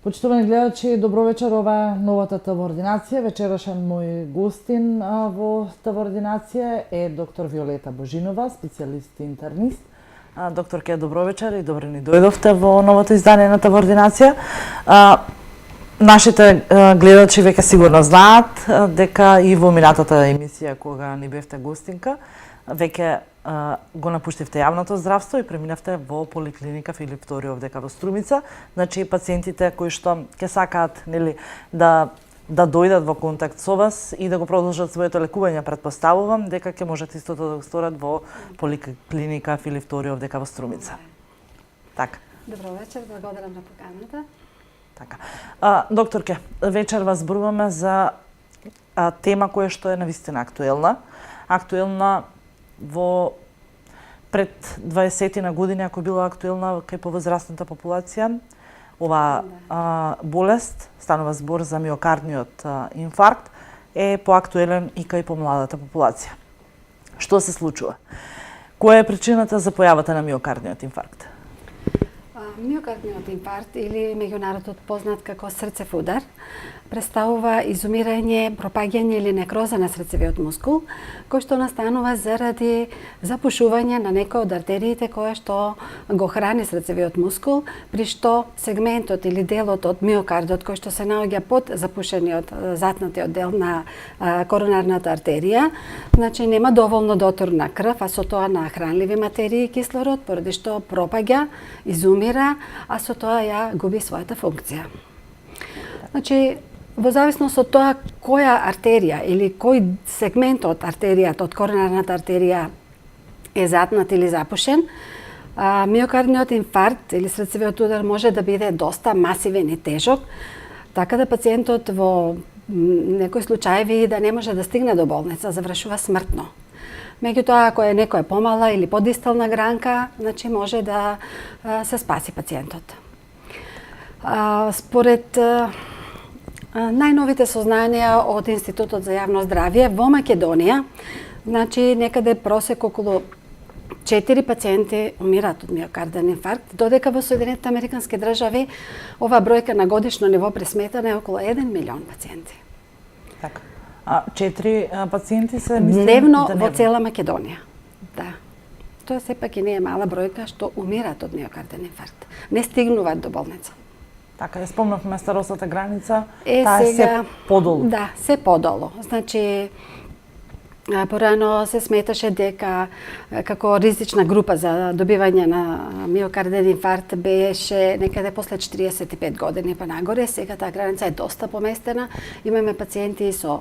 Почитувани гледачи, добро вечер, ова е новата ТВ ординација. Вечерашен мој гостин во ТВ ординација е доктор Виолета Божинова, специјалист интернист. Докторке, добро вечер и добре ни дојдовте во новото издание на ТВ ординација. Нашите гледачи веќе сигурно знаат дека и во минатата емисија кога ни бевте гостинка, веќе го напуштивте јавното здравство и преминавте во поликлиника Филип Вториов дека во Струмица. Значи пациентите кои што ќе сакаат да дојдат во контакт со вас и да го продолжат своето лекување, претпоставувам дека ќе можат истото да го сторат во поликлиника Филип Вториов дека во Струмица. Така. Добро вечер, благодарам на поканата. Така. Докторке, вечер вас зборуваме за тема која што е навистина актуелна. Актуелна во пред 20 на години, ако била актуелна кај повозрастната популација, ова болест, станува збор за миокардниот инфаркт, е поактуелен и кај помладата популација. Што се случува? Која е причината за појавата на миокардниот инфаркт? Миокардниот инфаркт или меѓународно познат како срцев удар представува изумирање, пропаѓање или некроза на срцевиот мускул, кој што настанува заради запушување на некој од артериите која што го храни срцевиот мускул, при што сегментот или делот од миокардот кој што се наоѓа под запушениот затнатиот дел на коронарната артерија, значи нема доволно дотор на крв, а со тоа на хранливи материи и кислород, поради што пропаѓа, изумира, а со тоа ја губи својата функција. Значи, во зависност од тоа која артерија или кој сегмент од артеријата, од коронарната артерија е затнат или запушен, миокардниот инфаркт или срцевиот удар може да биде доста масивен и тежок, така да пациентот во некои случаи да не може да стигне до болница, завршува смртно. Меѓутоа, ако е некоја помала или подистална гранка, значи може да се спаси пациентот. Според најновите сознанија од Институтот за јавно здравје во Македонија, значи некаде просек околу 4 пациенти умираат од миокарден инфаркт, додека во Соединетите Американски држави ова бројка на годишно ниво пресметана е околу 1 милион пациенти. Така. 4 пациенти се дневно во цела Македонија. Да. Тоа сепак и не е мала бројка што умираат од миокарден инфаркт. Не стигнуваат до болница. Така, спомнавме старосната граница, таа е се подолу. Да, се подолу. Значи, порано се сметаше дека како ризична група за добивање на миокарден инфаркт беше некаде после 45 години па нагоре. Сега таа граница е доста поместена. Имаме пациенти со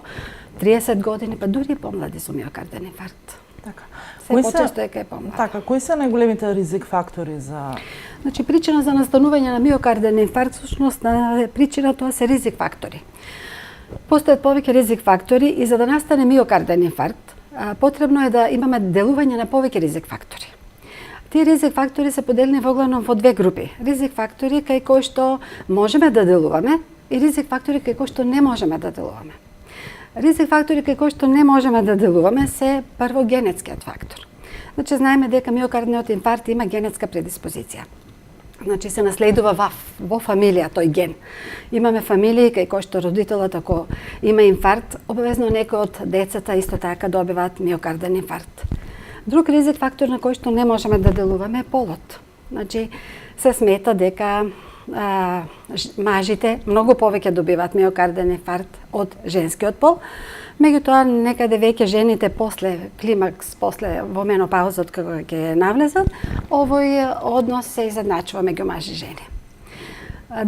30 години, па дури и помлади со миокарден инфаркт. Така. Се почесто е кај помлади. Така, кои се најголемите ризик фактори за... Значи, причина за настанување на миокарден инфаркт, всушност, причина тоа се ризик фактори. Постојат повеќе ризик фактори и за да настане миокарден инфаркт, потребно е да имаме делување на повеќе ризик фактори. Тие ризик фактори се поделени воглавном во две групи. Ризик фактори кај кои што можеме да делуваме и ризик фактори кај кои што не можеме да делуваме. Ризик фактори кај кои што не можеме да делуваме се прво генетскиот фактор. Значи, знаеме дека миокардниот инфаркт има генетска предиспозиција. Значи се наследува во фамилија тој ген. Имаме фамилии кај кои што родителот ако има инфаркт, обавезно некој од децата исто така добиваат миокарден инфаркт. Друг ризик фактор на кој што не можеме да делуваме е полот. Значи се смета дека мажите многу повеќе добиваат миокарден инфаркт од женскиот пол. Меѓутоа, некаде веќе жените после климакс, после во менопаузот кога ќе навлезат, овој однос се изедначува меѓу мажи и жени.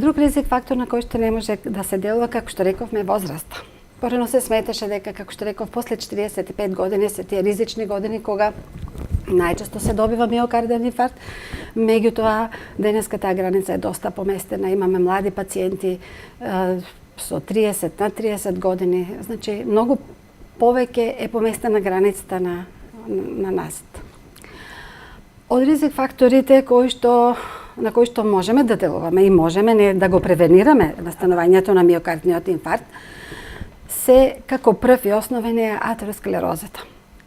Друг ризик фактор на кој што не може да се делува, како што рековме, возраста. Порано се сметаше дека, како што реков, после 45 години се тие ризични години кога најчесто се добива миокарден инфаркт. Меѓутоа, денеска таа граница е доста поместена. Имаме млади пациенти со 30 на 30 години, значи многу повеќе е поместена границата на нас. Од ризик факторите на кои што можеме да делуваме и можеме да го превенираме настанувањето на миокардниот инфаркт, се како прв и основен е атеросклерозата.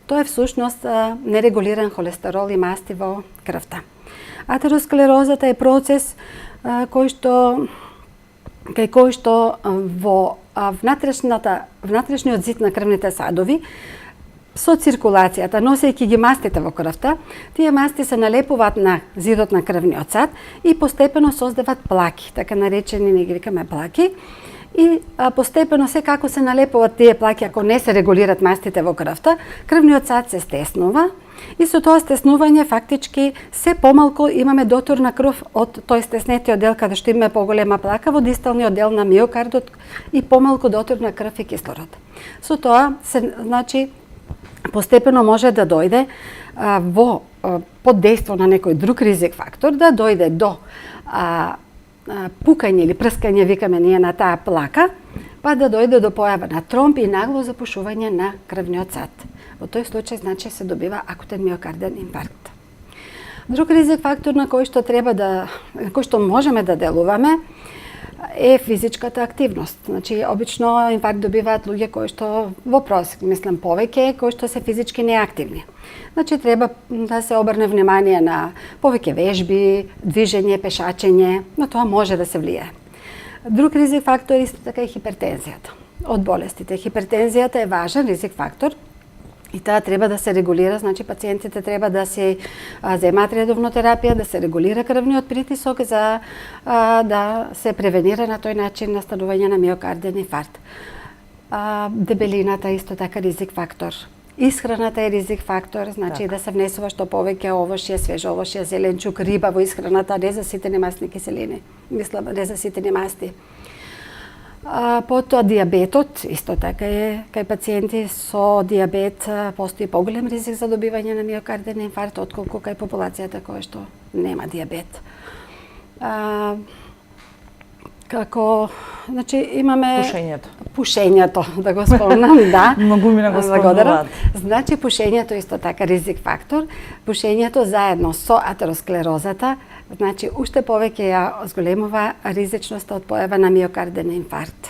Тоа е всушност нерегулиран холестерол и масти во крвта. Атеросклерозата е процес кој што кај кој што во внатрешниот зид на крвните садови со циркулацијата, носејќи ги мастите во крвта, тие масти се налепуваат на зидот на крвниот сад и постепено создават плаки, така наречени, ние ги викаме плаки. И постепено секако се налепуваат тие плаки, ако не се регулират мастите во крвта, крвниот сад се стеснува и со тоа стеснување фактички се помалку имаме дотор на крв од тој стеснетиот дел каде што имаме поголема плака во дисталниот дел на миокардот и помалку дотор на крв и кислород. Со тоа се постепено може да дојде под дејство на некој друг ризик фактор, да дојде до пукање или прскање, викаме ние, на таа плака, па да дојде до појава на тромб и нагло запушување на крвниот сад. Во тој случај, значи, се добива акутен миокарден инфаркт. Друг ризик фактор на кој што можеме да делуваме е физичката активност. Значи, обично инфаркт добиваат луѓе кои што во просек, мислам повеќе, кои што се физички неактивни. Значи, треба да се обрне внимание на повеќе вежби, движење, пешачење, но тоа може да се влијае. Друг ризик фактор исто така е хипертензијата од болестите. Хипертензијата е важен ризик фактор и таа треба да се регулира, значи пациентите треба да се земаат редовно терапија, да се регулира крвниот притисок за да се превенира на тој начин настанување на миокарден инфаркт. Дебелината исто така ризик фактор. Исхраната е ризик фактор, значи да се внесува што повеќе овошје, свежо овошје, зеленчук, риба во исхраната, не заситени масни киселини, мислам, не заситени масти. Потоа диабетот, исто така е, кај пациенти со диабет постои поголем ризик за добивање на миокарден инфаркт отколку кај популацијата која што нема диабет. Како, значи имаме пушењето, да го спомнам, да. Многумина го спомнуваат. Значи пушењето исто така ризик фактор. Пушењето заедно со атеросклерозата, значи уште повеќе ја зголемува ризичноста од појава на миокарден инфаркт.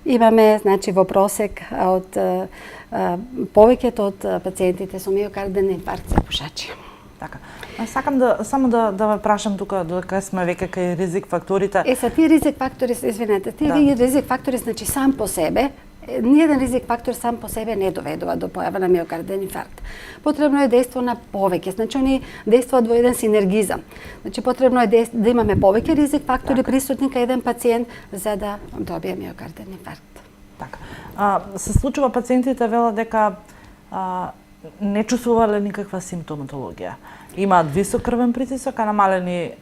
Имаме, значи, во просек од повеќето од пациентите со миокарден инфаркт се пушачи. Така. Сакам само да ве прашам тука, додека сме веќе кај ризик факторите. Тие ризик фактори, извинете, ризик фактори, значи сам по себе, ниеден ризик фактор сам по себе не доведува до појава на миокарден инфаркт. Потребно е дејство на повеќе, значи они дејствуваат во еден синергизам. Значи потребно е да имаме повеќе ризик фактори присутни кај еден пациент за да добие миокарден инфаркт. Така. Се случува пациентите велат дека не чувствувале никаква симптоматологија. Имаат висок крвен притисок, а намалени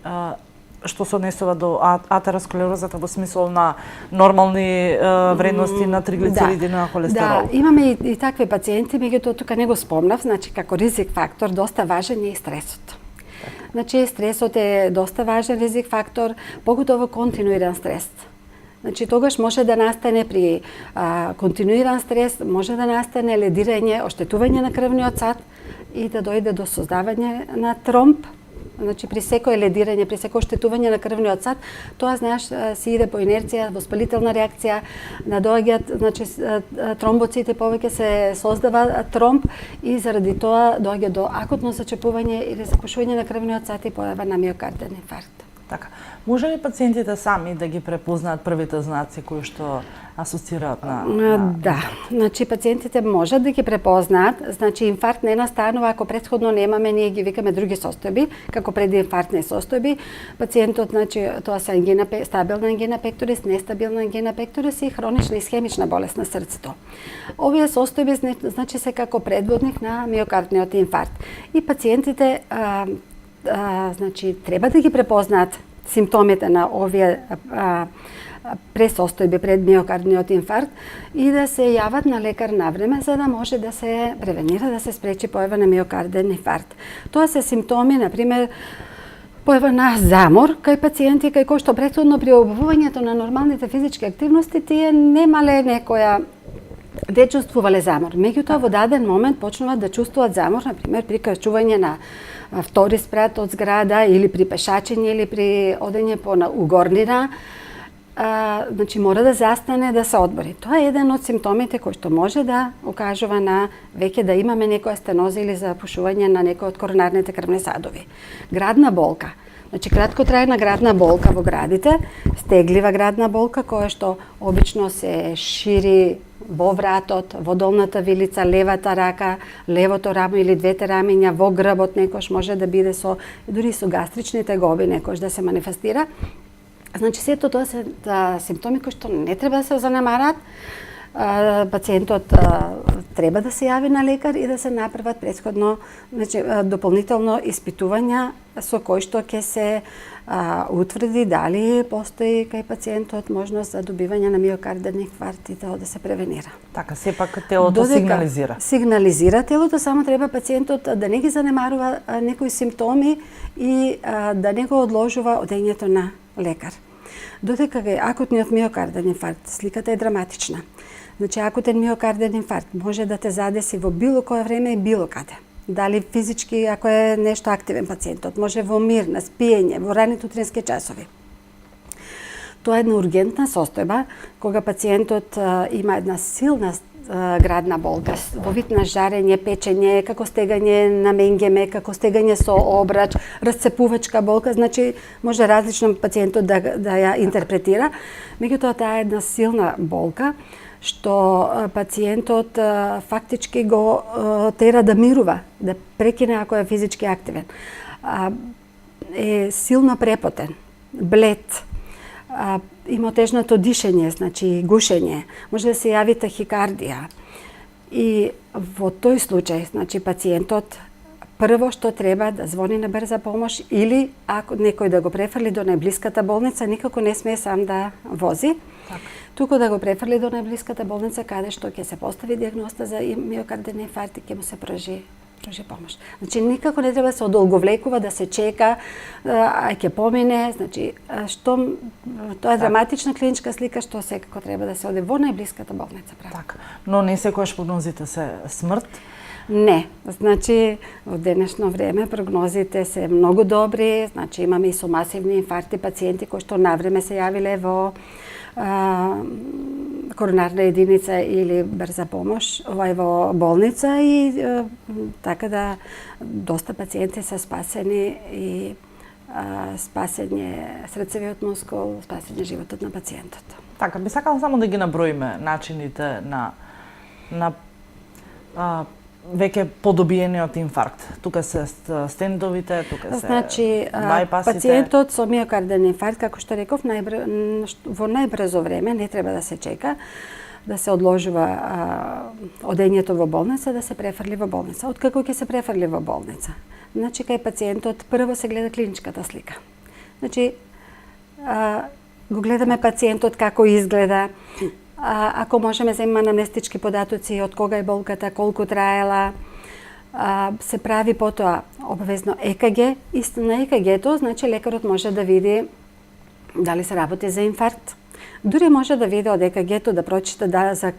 што се однесува до атеросклерозата во смисол на нормални вредности на триглицериди, на холестерол. Да, имаме и такви пациенти, меѓутоа тука не го спомнав, значи како ризик фактор доста важен е и стресот. Значи стресот е доста важен ризик фактор, поготово континуиран стрес. Значи тогаш може да настане при континуиран стрес, може да настане ледирање, оштетување на крвниот сад и да дојде до создавање на тромб. Значи при секое ледирање, при секое оштетување на крвниот сад, тоа знаеш се иде по инерција, воспалителна реакција, надоаѓаат, значи тромбоцити повеќе се создава тромб и заради тоа доаѓа до акутно зачепување или запушување на крвниот сад и појава на миокарден инфаркт. Така. Може ли пациентите сами да ги препознаат првите знаци кои што асоцираат на... Да, значи пациентите можат да ги препознаат, значи инфаркт не настанува ако претходно немаме, ние ги викаме други состојби, како прединфарктни состојби. Пациентот, значи тоа се стабилна ангина пекторис, нестабилна ангина пекторис и хронична исхемична болест на срцето. Овие состојби значи се како предводник на миокардниот инфаркт. И пациентите значи треба да ги препознаат симптомите на овие пресостојби пред миокардниот инфаркт и да се јават на лекар на време за да може да се превенира, да се спречи појава на миокарден инфаркт. Тоа се симптоми, например, појава на замор кај пациенти кај кои што претходно при обувувањето на нормалните физички активности тие немале некоја де чувствувале замор. Меѓутоа во даден момент почнуваат да чувствуваат замор, например при качување на втори спрат од зграда или при пешачење или при одење по угорнина. Значи мора да застане да се одмори. Тоа е еден од симптомите кој што може да укажува на веќе да имаме некоја стеноза или запушување на некој од коронарните крвни садови. Градна болка. Значи краткотрајна градна болка во градите, стеглива градна болка која што обично се шири во вратот, во долната вилица, левата рака, левото рамо или двете рамиња, во грбот некош може да биде дури со гастрични тегоби некош да се манифестира. Значи сето тоа се симптоми кои што не треба да се занемарат. Пациентот треба да се јави на лекар и да се направат претходно, значи, дополнително испитувања со кои што ќе се утврди дали постои кај пациентот можност за добивање на миокарден инфаркт и тоа да се превенира. Така, сепак телото сигнализира. Сигнализира телото, само треба пациентот да не ги занемарува некои симптоми и да не го одложува одењето на лекар. Додека е акутниот миокарден инфаркт, сликата е драматична. Значи, акутен миокарден инфаркт може да те задеси во било кое време и било каде. Дали физички, ако е нешто активен пациентот, може во мир, на спиење, во ранните утрински часови. Тоа е една ургентна состојба, кога пациентот има една силна градна болка, во вид на жарење, печење, како стегање на менгеме, како стегање со обрач, расцепувачка болка, значи може различно пациентот да ја интерпретира. Меѓутоа, таа е една силна болка, што пациентот фактички го тера да мирува, да прекине ако е физички активен. Е силно препотен, блед, има отежнато дишење, значи гушење, може да се јави тахикардија. И во тој случај, значи пациентот прво што треба да звони на брза помош или ако некој да го префрли до најблиската болница, никако не смее сам да вози. Туку да го префрли до најблиската болница каде што ќе се постави дијагноза за миокарден инфаркт и ќе му се пружи помош. Значи никако не треба да се одолговлекува, да се чека, ќе помине, значи тоа е драматична клиничка слика што секако треба да се оде во најблиската болница. Така. Но не секогаш прогнозите се смрт. Не, значи во денешно време прогнозите се многу добри, значи имаме и со масивни инфаркти пациенти кои што навреме се јавиле во коронарна единица или брза помош во болница и така да доста пациенти се спасени и спасење срцевиот мускул, спасење животот на пациентот. Така, би сакала само да ги наброиме начините на веќе подобиениот инфаркт. Тука се стендовите, тука се бајпасите. Пациентот со миокарден инфаркт, како што реков, во најбрзо време не треба да се чека, да се одложува одењето во болница, да се префрли во болница. Откако ќе се префрли во болница? Значи, кај пациентот прво се гледа клиничката слика. Значи, го гледаме пациентот како изгледа, ако можеме земаме анамнестички податоци од кога е болката, колку траела, се прави потоа обавезно ЕКГ и на ЕКГ-то, значи лекарот може да види дали се работи за инфаркт. Дури може да види од ЕКГ-то да прочита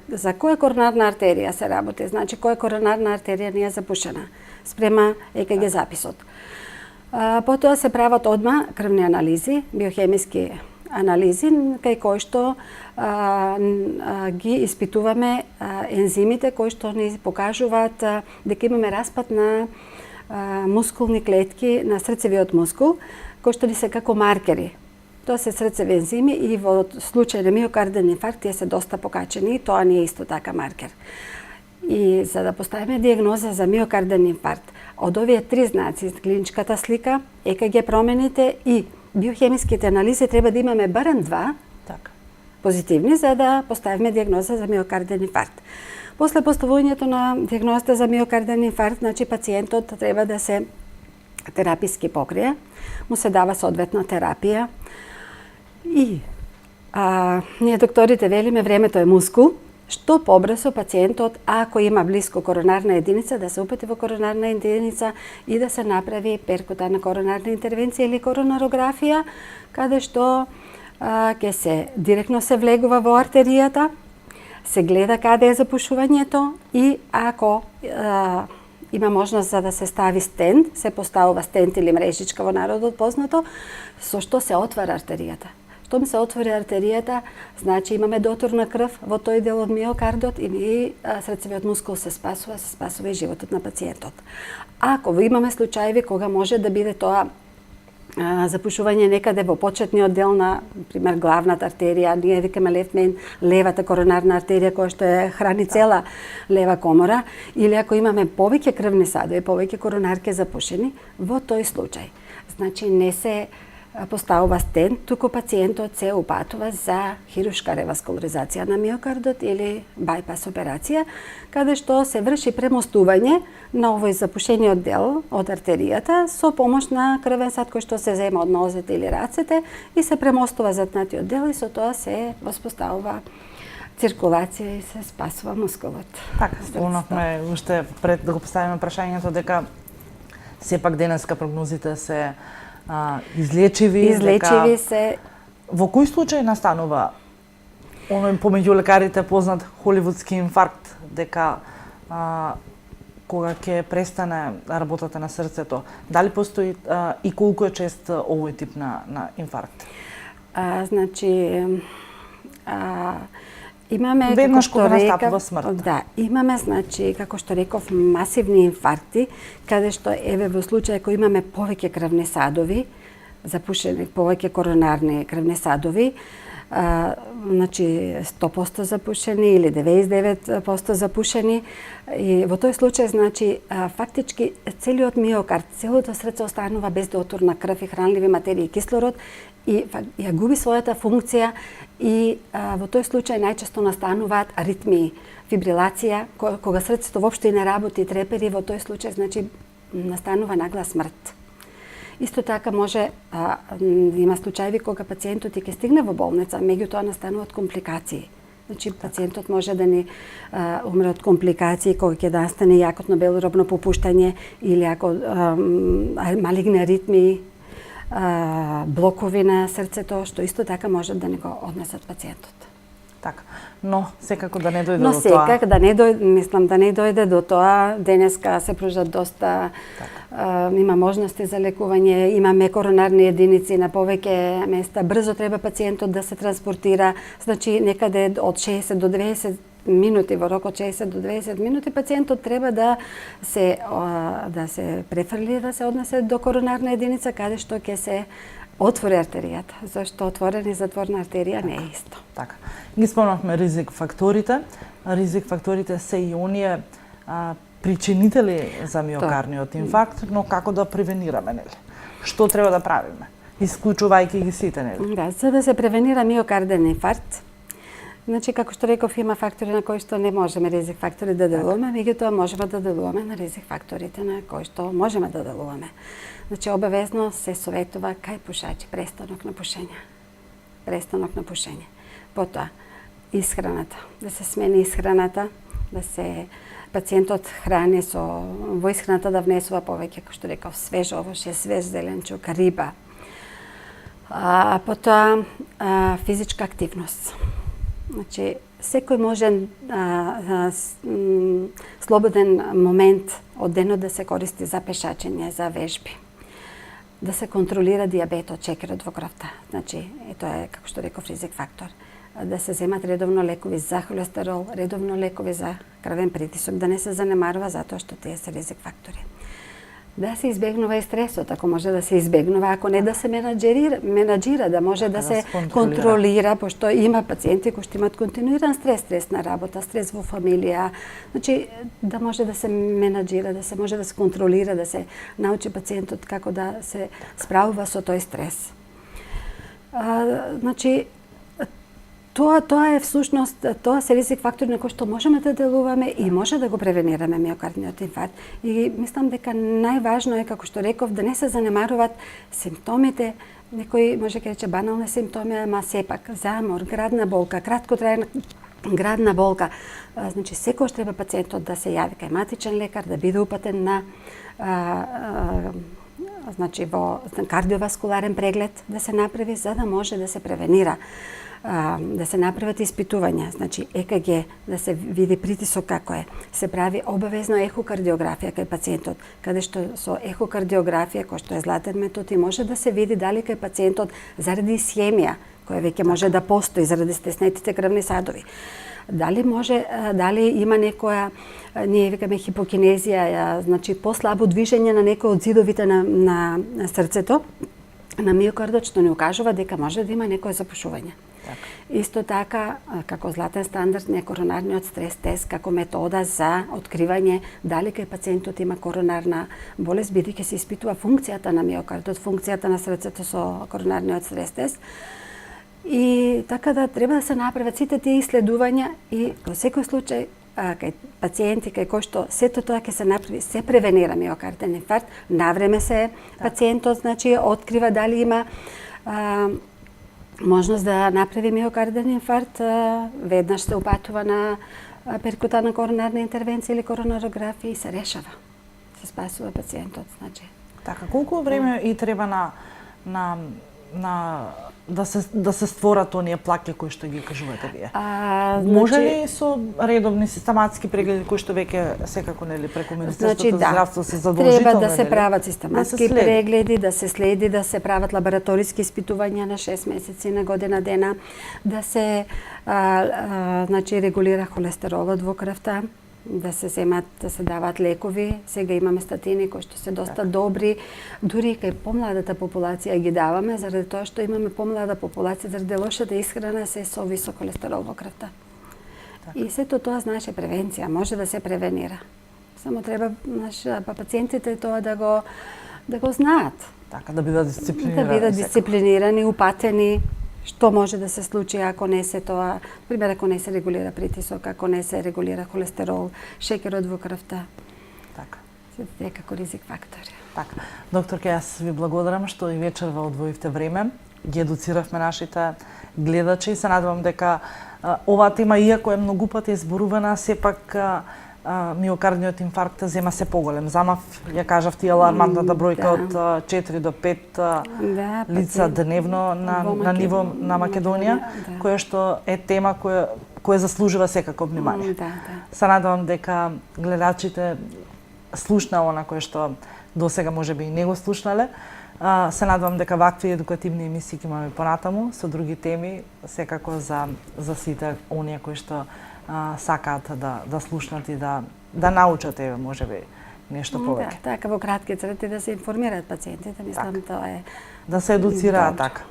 за која коронарна артерија се работи, значи која коронарна артерија не е запушена спрема ЕКГ записот. Потоа се прават одма крвни анализи, биохемиски анализи, кај кои што ги испитуваме ензимите кои што ни покажуваат дека имаме распад на мускулни клетки на срцевиот мускул, кои што ни се како маркери. Тоа се срцеви ензими и во случај на миокарден инфаркт тие се доста покачени и тоа не е исто така маркер. И за да поставиме дијагноза за миокарден инфаркт, од овие три знаци, клиничката слика, ЕКГ промените и биохемиските анализи, треба да имаме барем два позитивни за да поставиме дијагноза за миокарден инфаркт. После поставувањето на дијагнозата за миокарден инфаркт, значи пациентот треба да се тераписки покрие, му се дава соодветна терапија и ние докторите велиме времето е мускул, што побрзо пациентот, ако има блиско коронарна единица, да се упати во коронарна единица и да се направи перкутарна коронарна интервенција или коронарографија, каде што ќе се директно се влегува во артеријата, се гледа каде е запушувањето и ако има можност за да се стави стенд, се поставува стенд или мрежичка во народот познато, со што се отвара артеријата. Штом се отвори артеријата, значи имаме дотор на крв во тој дел од миокардот и срцевиот мускул се спасува и животот на пациентот. Ако имаме случаеви кога може да биде тоа запушување некаде во почетниот дел на, пример, главната артерија, ние викаме лев меин, левата коронарна артерија која што храни цела лева комора, или ако имаме повеќе крвни садови, повеќе коронарки запушени, во тој случај, значи не се поставува стент, туку пациентот се упатува за хируршка реваскуларизација на миокардот или байпас операција, каде што се врши премостување на овој запушениот дел од артеријата со помош на крвен сад кој што се зема од нозете или рацете и се премостува затнатиот дел и со тоа се воспоставува циркулација и се спасува мускулот. Така, спомнавме уште пред да го поставиме прашањето дека сепак денеска прогнозите се излечиви дека... се. Во кој случај настанува оној помеѓу лекарите познат холивудски инфаркт, дека кога ќе престане работата на срцето, дали постои и колку е чест овој тип на инфаркт? Значи, имаме веднаш кога настапува смрт. Да, имаме, значи, како што реков, масивни инфаркти, каде што еве во случај кој имаме повеќе крвни садови, запушени, повеќе коронарни крвни садови, значи 100% запушени или 99% запушени, и во тој случај, значи, фактички целиот миокард, целото срце останува без дотор на крв и хранливи материи и кислород и ја губи својата функција и во тој случај најчесто настануваат аритмии, фибрилација, кога срцето воопшто не работи и трепери, во тој случај, значи, настанува нагла смрт. Исто така може, има случаи кога пациентот ќе стигне во болница, меѓутоа настануваат компликации. Значи, пациентот може да ни умре од компликации кога ќе настане јакотно белоробно попуштање или ако малигни аритмии, блокови на срцето, што исто така може да ни го однесат пациентот. Така, но секако да не дојде до тоа. Но секако да не дојде, мислам да не дојде до тоа. Денеска се пружат доста, има можности за лекување, имаме коронарни единици на повеќе места. Брзо треба пациентот да се транспортира, значи некаде од 60 до 90 минути, во рок од 60 до 90 минути пациентот треба да се префрли, да се однесе до коронарна единица каде што ќе се отвори артеријата, зашто отворена и затворена артерија не е исто. Така. Ги спомнавме ризик факторите. Ризик факторите се и оние причинители за миокардниот инфаркт, но како да превенираме, нели? Што треба да правиме? Исклучувајќи ги сите, нели? Да, за да се превенира миокарден инфаркт, значи, како што реков, има фактори на кои што не можеме ризик фактори да делуваме, меѓутоа можеме да делуваме на ризик факторите на кои што можеме да делуваме. Значи, обавезно се советува кај пушачи престанок на пушење. Престанок на пушење. Потоа, исхраната. Да се смени исхраната, да се пациентот храни во исхраната да внесува повеќе, како што реков, свеж овошје, свеж зеленчук, риба. Потоа, физичка активност. Значи, секој можен слободен момент од денот да се користи за пешачење, за вежби. Да се контролира дијабетот, чекерот во крвта. Значи, тоа е, како што реков, ризик фактор. Да се земат редовно лекови за холестерол, редовно лекови за крвен притисок, да не се занемарува затоа што тие се ризик фактори. Да се избегнува и стресот, ако може да се избегнува, ако не да се менаџира, да може да се контролира, пошто има пациенти кои што имаат континуиран стрес на работа, стрес во фамилија, значи да може да се менаџира, да се може да се контролира, да се научи пациентот како да се справува со тој стрес. Значи, тоа е всушност, тоа се ризик фактори на кои што можеме да делуваме и може да го превенираме миокардниот инфаркт. И мислам дека најважно е, како што реков, да не се занемаруваат симптомите, некои може да рече банални симптоми, ама сепак замор, градна болка, краткотрајна градна болка. Значи, секогаш треба пациентот да се јави кај матичен лекар, да биде упатен на значи во кардиоваскуларен преглед да се направи за да може да се превенира. Да се направат испитувања, значи ЕКГ, да се види притисок како е. Се прави обавезно ехокардиографија кај пациентот, каде што со ехокардиографија, кој што е златен метод, и може да се види дали кај пациентот заради исхемија, која веќе може да постои заради стеснетите крвни садови, дали има некоја, ние викаме хипокинезија, значи послабо движење на некој од зидовите на срцето, на миокардот што ни укажува дека може да има некое запушување. Исто така, како златен стандард не коронарниот стрес тест како метода за откривање дали кај пациентот има коронарна болест, бидејќи се испитува функцијата на миокардот, функцијата на срцето со коронарниот стрес тест. И така да треба да се направат сите тие исследувања и во секој случај кај пациенти кај кои што сето тоа ќе се направи, се превенира миокарден инфаркт, навреме се пациентот значи открива дали има можност да направи миокарден инфаркт, веднаш се упатува на перкутана коронарна интервенција или коронарографија и се решава. Се спасува пациентот, значи. Така, колку време и треба да се створат оние плаќа кои што ги кажувате вие? Може ли со редовни систематски прегледи кои што веќе секако нели преку Министерството за здравство се задолжително? Треба да се прават систематски прегледи, да се следи, да се прават лабораториски испитувања на 6 месеци, на година дена, да се значи регулира холестеролот во крвта, да се земат, да се дават лекови. Сега имаме статини кои што се доста добри, дури кај помладата популација ги даваме, заради тоа што имаме помлада популација, заради лошата исхрана се со висок холестерол во крвта. И сето тоа значи превенција, може да се превенира. Само треба пациентите тоа да го знаат. Така, да бидат дисциплинирани. Да бидат дисциплинирани, упатени. Што може да се случи ако не се тоа, пример ако не се регулира притисок, ако не се регулира холестерол, шеќерот во крвта. Така. Се некако ризик фактори. Така. Докторке, јас ви благодарам што и вечерва одвоивте време, ги едуциравме нашите гледачи и се надевам дека оваа тема, иако е многу пати изборувана, сепак миокардниот инфаркт зема се поголем. Замав, ја кажав ти алармантната бројка од 4 до 5 лица дневно на ниво на Македонија, која што е тема која заслужува секако внимание. Се надевам дека гледачите слушнаа она кое што досега можеби и не го слушнале. Се надевам дека вакви едукативни емисии ќе имаме понатаму со други теми, секако за сите оние кои што сакаат да слушнат и да научат можеби нешто повеќе. Така во кратки црти да се информираат пациентите, мислам тоа е да се едуцираат така.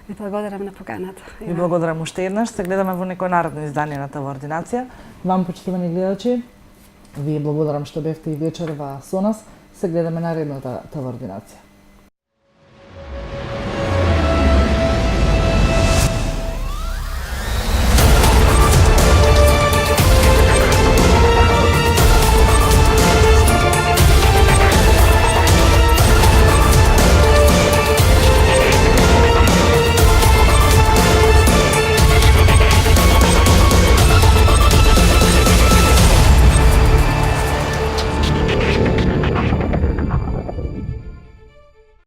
Ви благодарам на поканата. Ви благодарам уште еднаш. Се гледаме во некој наредно издание на ТВ Ординација. Вам, почитувани гледачи, ви благодарам што бевте и вечерва со нас. Се гледаме наредната ТВ Ординација.